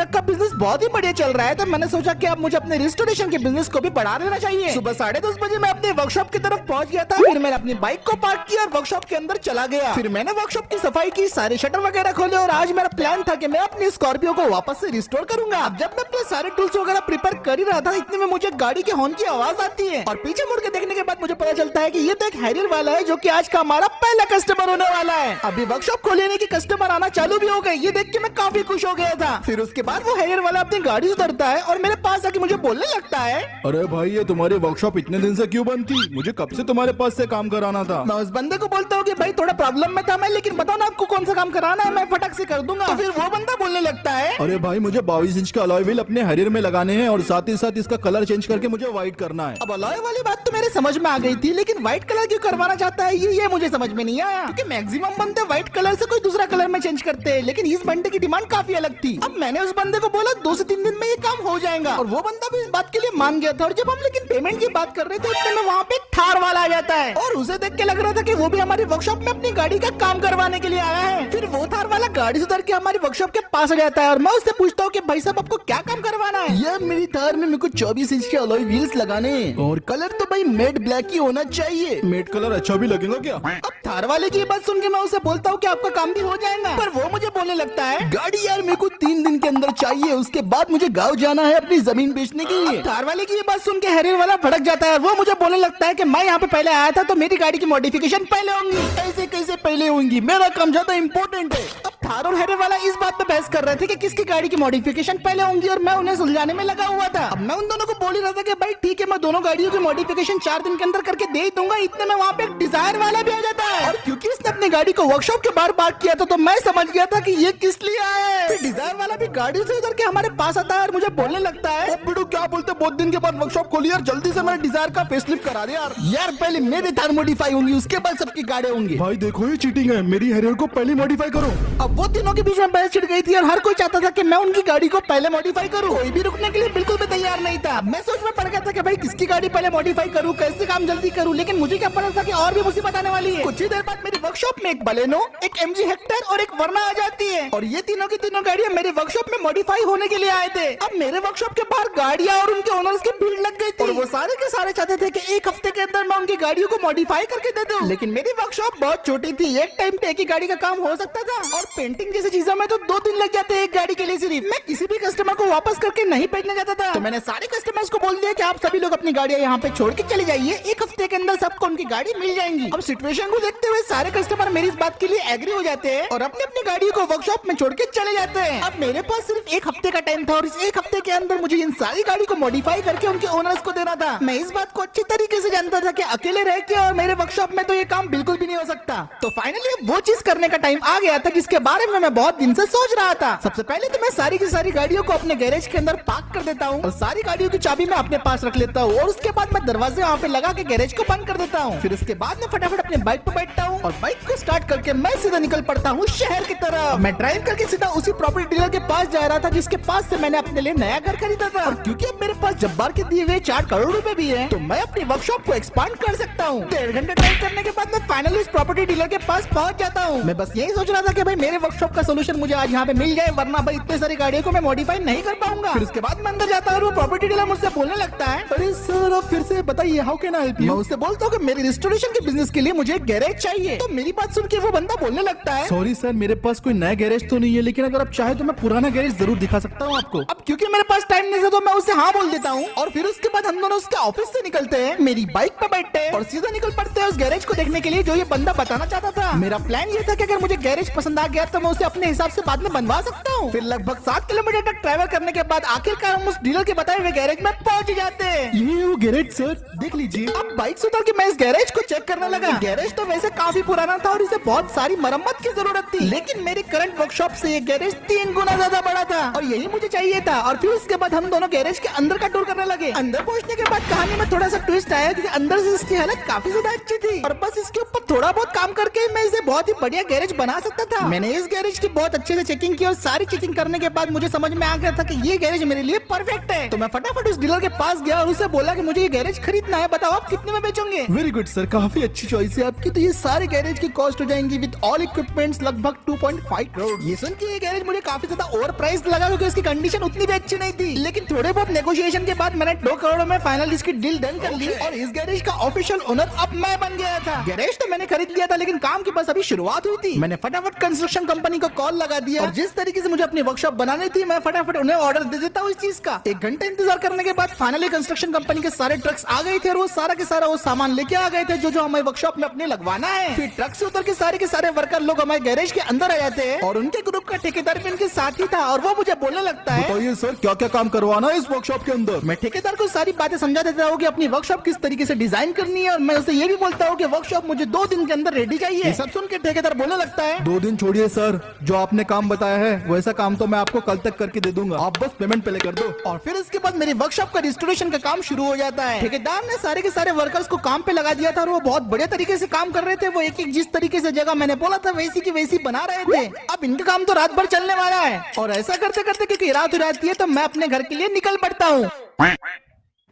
Truck का business बहुत ही बढ़िया चल रहा है, तो मैंने सोचा कि अब मुझे अपने रेस्टोरेशन के बिजनेस को भी बढ़ा देना चाहिए। सुबह 10:30 बजे मैं अपने वर्कशॉप की तरफ पहुंच गया था। फिर मैंने अपनी बाइक को पार्क किया और वर्कशॉप के अंदर चला गया। फिर मैंने वर्कशॉप की सफाई की, सारे शटर वगैरह खोले और आज मेरा प्लान था कि मैं अपनी स्कॉर्पियो को वापस से रिस्टोर करूंगा। अब जब मैं अपने सारे टूल्स वगैरह प्रिपेयर कर ही रहा था, इतने में मुझे गाड़ी के हॉर्न की आवाज आती है और पीछे मुड़ के देखने के बाद मुझे पता चलता है कि ये तो एक हैरियर वाला है जो कि आज का हमारा पहला कस्टमर होने वाला है। अभी वर्कशॉप खोलने की कस्टमर आना चालू भी हो गए, ये देख के मैं काफी खुश हो गया था। फिर उसके बाद वो हैरियर वाला अपनी गाड़ी से उतरता है और मेरे पास आके मुझे बोलने लगता है, अरे भाई ये तुम्हारी वर्कशॉप इतने दिन से क्यों बंद थी? मुझे कब से तुम्हारे पास से काम कराना था। मैं उस बंदे को बोलता हूँ कि भाई थोड़ा प्रॉब्लम में था मैं, लेकिन बताओ ना आपको कौन सा काम कराना है, मैं फटक से कर दूंगा। तो फिर वो बंदा बोलने लगता है, अरे भाई मुझे 22 इंच का अलॉय व्हील अपने हैरियर में लगाने हैं और साथ ही साथ इसका कलर चेंज करके मुझे व्हाइट करना है। अब अलॉय वाली बात तो मेरे समझ में आ गई थी, लेकिन व्हाइट कलर क्यों करवाना चाहता है ये मुझे समझ में नहीं आया, क्योंकि मैक्सिमम बंदे व्हाइट कलर से कोई दूसरा कलर में चेंज करते हैं, लेकिन इस बंदे की डिमांड काफी अलग थी। अब मैंने उस बंदे को बोला 2 से 3 दिन में ये काम हो जाएगा और वो बंदा भी इस बात के लिए मान गया था। और जब हम लेकिन पेमेंट की बात कर रहे थे, इतने में वहाँ पे एक थार वाला आ जाता है और उसे देख के लग रहा था कि वो भी हमारी वर्कशॉप में अपनी गाड़ी का काम करवाने के लिए आया है। फिर वो थार वाला गाड़ी से उतर के हमारी वर्कशॉप के पास आ जाता है और मैं उससे पूछता हूँ कि भाई साहब आपको क्या काम करवाना है। यार मेरी थार में मेरे को 24 इंच के अलॉय व्हील्स लगाने हैं और कलर तो भाई मैट ब्लैक ही होना चाहिए। मैट कलर अच्छा भी लगेगा क्या? अब थार वाले की बात सुन के मैं उसे बोलता हूँ कि आपका काम भी हो जाएगा, पर वो मुझे बोलने लगता है, गाड़ी यार मेरे को 3 दिन के अंदर चाहिए, उसके बाद मुझे गाँव जाना है अपनी जमीन बेचने के लिए। थार वाले की ये बात सुन के हैरियर वाला भड़क जाता है और वो मुझे बोलने लगता है कि मैं यहाँ पे पहले आया था तो मेरी गाड़ी की मॉडिफिकेशन पहले होंगी। ऐसे कैसे पहले होंगी? मेरा काम ज्यादा इम्पोर्टेंट है। अब थार और हैरियर वाला इस बात पे बहस कर रहे थे कि किसकी गाड़ी की मॉडिफिकेशन पहले होंगी और मैं उन्हें सुलझाने में लगा हुआ था। अब मैं उन दोनों को बोल ही रहा था कि भाई ठीक है, मैं दोनों गाड़ियों की मॉडिफिकेशन 4 दिन के अंदर करके दे ही दूंगा। इतने में वहाँ पे एक डिजायर वाला भी आ जाता है और क्योंकि इसने अपनी गाड़ी को वर्कशॉप के बाहर पार्क किया था तो मैं समझ गया था कि ये किस लिए आया है। फिर डिजायर वाला भी गाड़ी से उतर के हमारे पास आता है और मुझे बोलने लगता है, बिडू क्या बोलते, बहुत दिन के बाद वर्कशॉप खोली यार, जल्दी से मेरे डिजायर का फेसलिफ्ट करा दे यार। यार पहले मेरी थार मॉडिफाई होंगी, उसके बाद सबकी गाड़ी होंगी। भाई देखो ये चीटिंग है, मेरी हैरियर को पहले मॉडिफाई करो। अब वो तीनों के बीच में बहस छिड़ गई थी और हर कोई चाहता था कि मैं उनकी गाड़ी को पहले मॉडिफाई करूं। कोई भी रुकने के लिए बिल्कुल भी तैयार नहीं था। मैं सोच में पड़ गया था कि भाई किसकी गाड़ी पहले मॉडिफाई करूं, कैसे काम जल्दी करूं, लेकिन मुझे क्या पता था कि और भी मुसीबत आने वाली है। कुछ ही देर बाद मेरी वर्कशॉप में एक बलेनो, एक MG हेक्टर और एक वर्ना आ जाती है और ये तीनों की तीनों गाड़ियां मेरे वर्कशॉप में मॉडिफाई होने के लिए आए थे। अब मेरे वर्कशॉप के बाहर गाड़ियां और उनके ओनर्स की भीड़ लग गई थी और वो सारे के सारे चाहते थे कि एक हफ्ते के अंदर मैं उनकी गाड़ियों को मॉडिफाई करके दे दूं, लेकिन मेरी वर्कशॉप बहुत छोटी थी, एक टाइम पे एक ही गाड़ी का काम हो सकता था और पेंटिंग जैसी चीजों में तो 2 दिन लग जाते हैं एक गाड़ी के लिए। सिर्फ मैं किसी भी कस्टमर को वापस करके नहीं भेजना चाहता था, तो मैंने सारे कस्टमर्स को बोल दिया कि आप सभी लोग अपनी गाड़ियां यहाँ पे छोड़ के चले जाइए, एक हफ्ते के अंदर सबको उनकी गाड़ी मिल जाएंगी। अब सिचुएशन को देखते हुए सारे कस्टमर मेरी इस बात के लिए एग्री हो जाते हैं और अपनी अपनी गाड़ियों को वर्कशॉप में छोड़ के चले जाते हैं। अब मेरे पास सिर्फ एक हफ्ते का टाइम था और इस एक हफ्ते के अंदर मुझे इन सारी गाड़ी को मॉडिफाई करके उनके ओनर्स को देना था। मैं इस बात को अच्छी तरीके से जानता था कि अकेले रह के और मेरे वर्कशॉप में तो ये काम बिल्कुल भी नहीं हो सकता। तो फाइनली वो चीज करने का टाइम आ गया था जिसके बारे में मैं बहुत दिन से सोच रहा था। सबसे पहले तो मैं सारी की सारी गाड़ियों को अपने गैरेज के अंदर पार्क कर देता हूँ और सारी गाड़ियों की चाबी मैं अपने पास रख लेता हूँ और उसके बाद मैं दरवाजे वहाँ पे लगा के गैरेज को बंद कर देता हूँ। फिर उसके बाद मैं फटाफट अपने बाइक पे बैठता हूँ और बाइक को स्टार्ट करके मैं सीधा निकल पड़ता हूँ शहर की तरफ। मैं ड्राइव करके सीधा उसी प्रॉपर्टी डीलर के पास जा रहा था जिसके पास से मैंने अपने लिए नया घर खरीदा था और क्योंकि अब मेरे पास जब्बार के दिए हुए 4 करोड़ रुपए भी है तो मैं अपनी वर्कशॉप को एक्सपांड कर सकता हूँ। 1.5 घंटे ड्राइव करने के बाद मैं फाइनली इस प्रॉपर्टी डीलर के पास पहुँच जाता हूँ। मैं बस यही सोच रहा था कि भाई मेरे वर्कशॉप का सोल्यूशन मुझे आज यहाँ पे मिल जाए, वरना भाई इतने सारी गाड़ियों को मैं मॉडिफाई नहीं कर पाऊंगा। फिर उसके बाद मैं अंदर जाता हूँ और वो प्रॉपर्टी डीलर मुझसे बोलने लगता है, अरे सर आप फिर से बताइए, हाउ कैन आई हेल्प मैं यू? उससे बोलता हूँ कि मेरे रेस्टोरेशन के बिजनेस के लिए मुझे एक गैरेज चाहिए। तो मेरी बात सुन के वो बंदा बोलने लगता है, सॉरी सर मेरे पास कोई नया गैरेज तो नहीं है, लेकिन अगर आप चाहे तो मैं पुराना गैरेज जरूर दिखा सकता हूँ आपको। अब क्योंकि मेरे पास टाइम नहीं था तो मैं उससे हाँ बोल देता हूँ और फिर उसके बाद हम दोनों उसके ऑफिस से निकलते हैं, मेरी बाइक पे बैठते हैं और सीधा निकल पड़ते हैं उस गैरेज को देखने के लिए जो ये बंदा बताना चाहता था। मेरा प्लान ये था कि अगर मुझे गैरेज पसंद आ गया तो मैं उसे अपने हिसाब से बाद में बनवा सकता हूँ। फिर लगभग 7 किलोमीटर तक ट्रैवल करने के बाद आखिरकार हम उस डीलर के बताए हुए गैरेज में पहुंच जाते हैं। ये वो गैरेज सर, देख लीजिए। अब बाइक से उतर के मैं इस गैरेज को चेक करने लगा। गैरेज तो वैसे काफी पुराना था और इसे बहुत सारी मरम्मत की जरूरत थी, लेकिन मेरे करंट वर्कशॉप से ये गैरेज 3 गुना ज्यादा बड़ा था और यही मुझे चाहिए था। और फिर उसके बाद हम दोनों गैरेज के अंदर का टूर करने लगे। अंदर पहुंचने के बाद कहानी में थोड़ा सा ट्विस्ट आया क्योंकि अंदर से इसकी हालत काफी ज्यादा अच्छी थी और बस इसके ऊपर थोड़ा बहुत काम करके मैं इसे बहुत ही बढ़िया गैरेज बना सकता था। मैंने इस गैरेज की बहुत अच्छे से चेकिंग की और सारी चेकिंग करने के बाद मुझे समझ में आ गया था कि ये गैरेज मेरे लिए परफेक्ट है। तो मैं फटाफट उस डीलर के पास गया और उसे बोला कि मुझे ये गैरेज खरीदना है, बताओ आप कितने कितने में बेचोगे? वेरी गुड सर, काफी अच्छी चॉइस है आपकी। तो ये सारे गैरेज की कॉस्ट हो जाएंगी विद ऑल इक्विपमेंट्स लगभग 2.5 करोड़। ये सुन के ये गैरेज मुझे काफी ज्यादा ओवर प्राइस लगा क्योंकि इसकी कंडीशन उतनी भी अच्छी नहीं थी, लेकिन थोड़े बहुत नेगोशिएशन के बाद मैंने 2 करोड़ में फाइनल इसकी डील डन कर ली और इस गैरेज का ऑफिशियल ओनर अब मैं बन गया था। गैरेज तो मैंने खरीद लिया था लेकिन काम की बस अभी शुरुआत हुई थी। मैंने फटाफट कंस्ट्रक्शन कंपनी को कॉल लगा दिया और जिस तरीके से मुझे अपनी वर्कशॉप बनानी थी मैं फटाफट उन्हें ऑर्डर दे देता हूँ इस चीज का। 1 घंटे इंतजार करने के बाद फाइनली कंस्ट्रक्शन कंपनी के सारे ट्रक्स आ गए थे और वो सारा के सारा वो सामान लेके आ गए थे जो हमारी वर्कशॉप में अपने लगवाना है। फिर ट्रक से उतर के सारे वर्कर लोग हमारे गैरेज के अंदर आ जाते हैं और उनके ग्रुप का ठेकेदार भी उनके साथ ही था और वो मुझे बोलने लगता है, बताइए सर क्या क्या काम करवाना है इस वर्कशॉप के अंदर। मैं ठेकेदार को सारी बातें समझा देता हूँ कि अपनी वर्कशॉप किस तरीके से डिजाइन करनी है और मैं उसे ये भी बोलता हूँ कि वर्कशॉप मुझे 2 दिन के अंदर रेडी चाहिए। ये सब सुन के ठेकेदार बोलने लगता है, 2 दिन छोड़िए सर, जो आपने काम बताया है वैसा काम तो मैं आपको कल तक करके दे दूंगा, आप बस पेमेंट पहले कर दो। और फिर इसके बाद मेरी वर्कशॉप का रिस्टोरेशन का काम शुरू हो जाता है। ठेकेदार ने सारे के सारे वर्कर्स को काम पे लगा दिया था और वो बहुत बढ़िया तरीके से काम कर रहे थे। वो एक एक जिस तरीके से जगह मैंने बोला था वैसी की वैसी बना रहे थे। अब इनका काम तो रात भर चलने वाला है और ऐसा करते करते क्योंकि रात हो जाती है तो मैं अपने घर के लिए निकल पड़ता हूँ।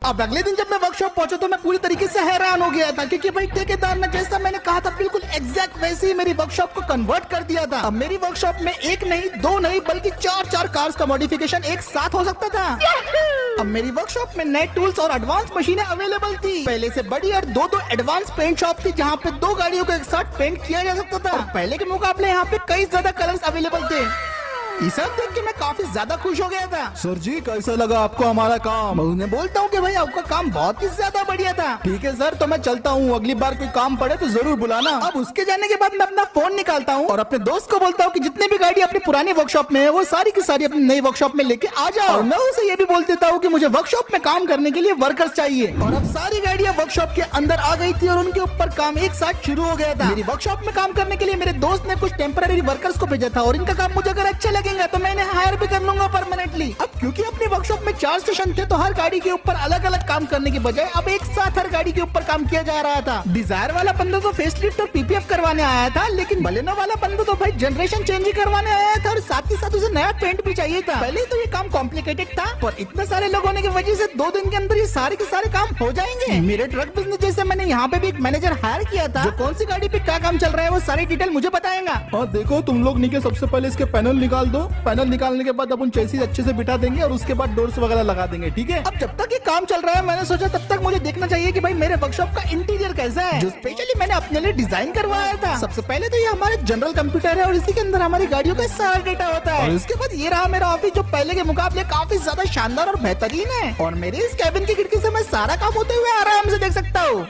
अब अगले दिन जब मैं वर्कशॉप पहुंचा तो मैं पूरी तरीके से हैरान हो गया था क्योंकि भाई ठेकेदार ने जैसा मैंने कहा था बिल्कुल एग्जैक्ट वैसे ही मेरी वर्कशॉप को कन्वर्ट कर दिया था। अब मेरी वर्कशॉप में 1 नहीं 2 नहीं बल्कि 4 कार्स का मॉडिफिकेशन एक साथ हो सकता था। अब मेरी वर्कशॉप में नए टूल्स और एडवांस मशीनें अवेलेबल थी। पहले से बड़ी और 2 एडवांस पेंट शॉप थी जहाँ पे 2 गाड़ियों को एक साथ पेंट किया जा सकता था और पहले के मुकाबले यहाँ पे कई ज्यादा कलर्स अवेलेबल थे। ये सब देख के मैं काफी ज्यादा खुश हो गया था। सर जी कैसा लगा आपको हमारा काम? मैं उन्हें बोलता हूँ कि भाई आपका काम बहुत ही ज्यादा बढ़िया था। ठीक है सर, तो मैं चलता हूँ, अगली बार कोई काम पड़े तो जरूर बुलाना। अब उसके जाने के बाद मैं अपना फोन निकालता हूँ और अपने दोस्त को बोलता हूँ कि जितने भी गाड़ी अपनी पुरानी वर्कशॉप में है वो सारी की सारी अपनी नई वर्कशॉप में लेके आ जाओ। और मैं उसे ये भी बोल देता हूँ कि मुझे वर्कशॉप में काम करने के लिए वर्कर्स चाहिए। और अब सारी गाड़ियाँ वर्कशॉप के अंदर आ गई थी और उनके ऊपर काम एक साथ शुरू हो गया था। मेरी वर्कशॉप में काम करने के लिए मेरे दोस्त ने कुछ टेम्पररी वर्कर्स को भेजा था और इनका काम मुझे अगर अच्छा लगेगा तो मैंने हायर भी कर लूंगा परमानेंटली। अब क्योंकि अपनी वर्कशॉप में 4 स्टेशन थे तो हर गाड़ी के ऊपर अलग अलग काम करने के बजाय अब एक साथ हर गाड़ी के ऊपर काम किया जा रहा था। डिजायर वाला बंदा तो फेसलिफ्ट और पीपीएफ करवाने आया था लेकिन बलेनो वाला बंदा तो भाई जनरेशन चेंज ही करवाने आया था और साथ ही साथ उसे नया पेंट भी चाहिए था। पहले तो ये काम कॉम्प्लिकेटेड था पर इतने सारे लोग होने की वजह से 2 दिन के अंदर ये सारे के सारे काम हो जाएंगे। मेरे ट्रक बिजनेस जैसे मैंने यहाँ पे भी एक मैनेजर हायर किया था जो कौन सी गाड़ी पे क्या काम चल रहा है वो सारी डिटेल मुझे बताएगा। और देखो तुम लोग नीचे सबसे पहले इसके पैनल निकाल दो, पैनल निकालने के बाद अपन चेसिस अच्छे से बिठा देंगे और उसके बाद डोर्स वगैरह लगा देंगे, ठीक है? अब जब तक ये काम चल रहा है मैंने सोचा तब तक मुझे देखना चाहिए कि भाई मेरे वर्कशॉप का इंटीरियर कैसा है जो स्पेशली मैंने अपने लिए डिजाइन करवाया था। सबसे पहले तो ये हमारे जनरल कंप्यूटर है और इसी के अंदर हमारी गाड़ियों का सारा डेटा होता है और इसके बाद ये रहा मेरा ऑफिस जो पहले के मुकाबले काफी ज्यादा शानदार और बेहतरीन है और मेरे इस कैबिन की खिड़की से मैं सारा काम होते हुए आराम से देख सकता हूँ।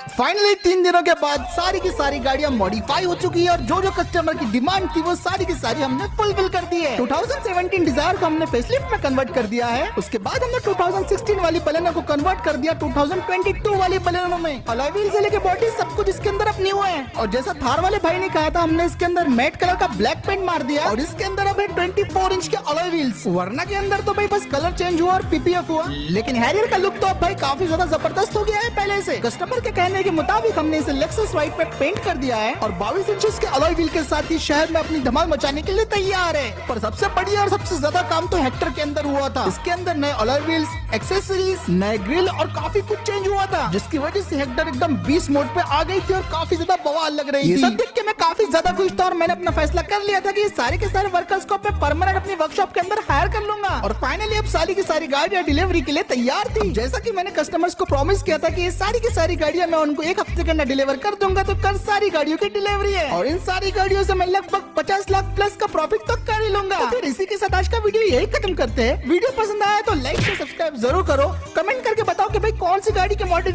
फाइनली 3 दिनों के बाद सारी की सारी गाड़ियां मॉडिफाई हो चुकी है और जो कस्टमर की डिमांड थी वो सारी की सारी हमने फुलफिल कर दी है। 2017 डिजायर को हमने फेसलिफ्ट में कन्वर्ट कर दिया है। उसके बाद हमने 2016 वाली बलेनो को कन्वर्ट कर दिया 2022 वाली बलेनो में। अलॉय व्हील से लेके बॉडी सब कुछ इसके अंदर अब न्यू है और जैसा थार वाले भाई ने कहा था हमने इसके अंदर मैट कलर का ब्लैक पेंट मार दिया और इसके अंदर अब है 24 इंच के अलॉय व्हील्स। वरना के अंदर तो भाई बस कलर चेंज हुआ और पीपीएफ हुआ लेकिन हैरियर का लुक तो अब भाई काफी ज्यादा जबरदस्त हो गया है पहले से। कस्टमर के कहने के मुताबिक हमने इसे लेक्सस व्हाइट पे पेंट कर दिया है और 22 इंचेस के अलॉय व्हील के साथ ही शहर में अपनी धमाल मचाने के लिए तैयार है। पर सबसे बढ़िया और सबसे ज्यादा काम तो हेक्टर के अंदर हुआ था। इसके अंदर नए अलॉय व्हील्स, एक्सेसरीज, नए ग्रिल और काफी कुछ चेंज हुआ था जिसकी वजह से हेक्टर एकदम 20 मोड पे आ गई थी और काफी ज्यादा बवाल लग रही थी। ये सब देख के मैं काफी ज्यादा खुश था और मैंने अपना फैसला कर लिया था कि ये सारे के सारे वर्कर्स को मैं परमानेंट अपनी वर्कशॉप के अंदर हायर कर लूंगा। और फाइनली अब सारी की सारी गाड़ियां डिलीवरी के लिए तैयार थी। जैसा कि मैंने कस्टमर्स को प्रॉमिस किया था कि ये सारी की सारी गाड़ियां मैं उनको 1 हफ्ते के अंदर डिलीवर कर दूंगा तो कल सारी गाड़ियों की डिलीवरी है और इन सारी गाड़ियों से मैं लगभग 50 लाख प्लस का प्रॉफिट तो कर ही लूंगा। तो फिर इसी के साथ आज का वीडियो यही खत्म करते हैं। वीडियो पसंद आया तो लाइक और सब्सक्राइब जरूर करो। कमेंट करके बताओ कि भाई कौन सी गाड़ी के मॉडल